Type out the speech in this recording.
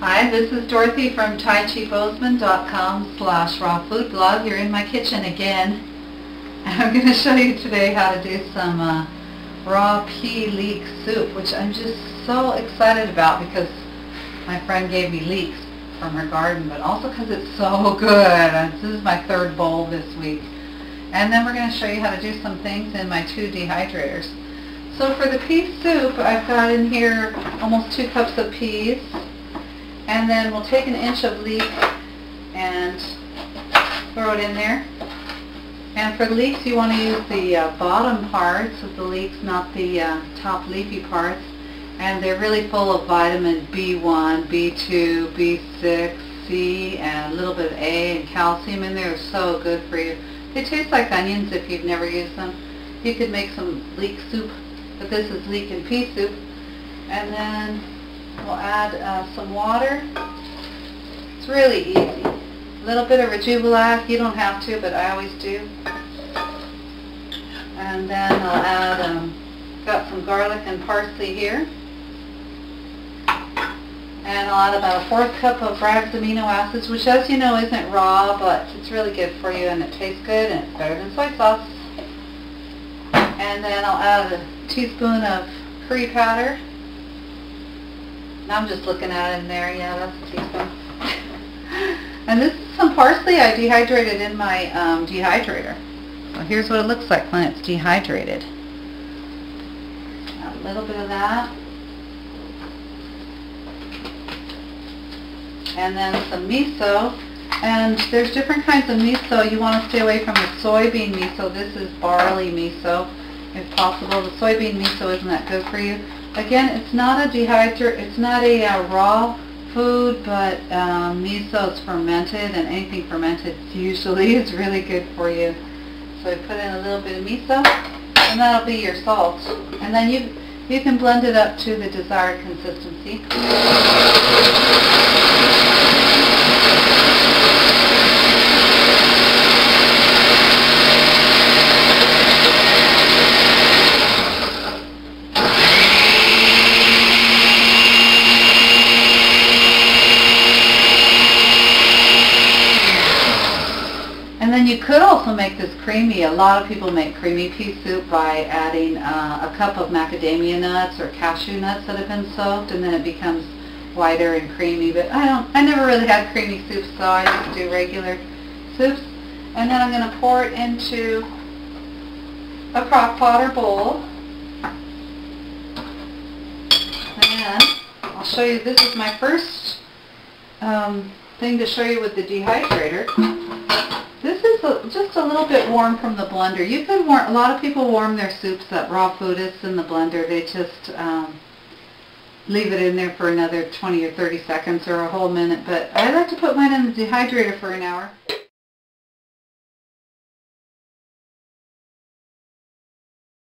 Hi, this is Dorothy from TaiChiBozeman.com/rawfoodblog. You're in my kitchen again. I'm going to show you today how to do some raw pea leek soup, which I'm just so excited about because my friend gave me leeks from her garden, but also because it's so good. This is my third bowl this week. And then we're going to show you how to do some things in my 2 dehydrators. So for the pea soup, I've got in here almost 2 cups of peas. And then we'll take an inch of leek and throw it in there. And for the leeks, you want to use the bottom parts of the leeks, not the top leafy parts. And they're really full of vitamin B1, B2, B6, C, and a little bit of A and calcium in there. They're so good for you. They taste like onions if you've never used them. You could make some leek soup, but this is leek and pea soup. And then we'll add some water. It's really easy. A little bit of rejuvelac. You don't have to, but I always do. And then I'll add, got some garlic and parsley here. And I'll add about a 1/4 cup of Bragg's amino acids, which, as you know, isn't raw, but it's really good for you and it tastes good and it's better than soy sauce. And then I'll add a teaspoon of curry powder. Now I'm just looking at it in there. Yeah, that's a teaspoon. And this is some parsley I dehydrated in my dehydrator. So here's what it looks like when it's dehydrated. A little bit of that. And then some miso. And there's different kinds of miso. You want to stay away from the soybean miso. This is barley miso, if possible. The soybean miso isn't that good for you. Again, it's not a it's not a raw food, but miso is fermented, and anything fermented usually is really good for you. So I put in a little bit of miso, and that'll be your salt. And then you can blend it up to the desired consistency. And then you could also make this creamy. A lot of people make creamy pea soup by adding a cup of macadamia nuts or cashew nuts that have been soaked, and then it becomes whiter and creamy. But I never really had creamy soup, so I just do regular soups. And then I'm going to pour it into a crock pot or bowl. And I'll show you, this is my first thing to show you with the dehydrator. This is just a little bit warm from the blender. You could warm, a lot of people warm their soups up, raw foodists, in the blender. They just leave it in there for another 20 or 30 seconds or a whole minute. But I like to put mine in the dehydrator for an hour.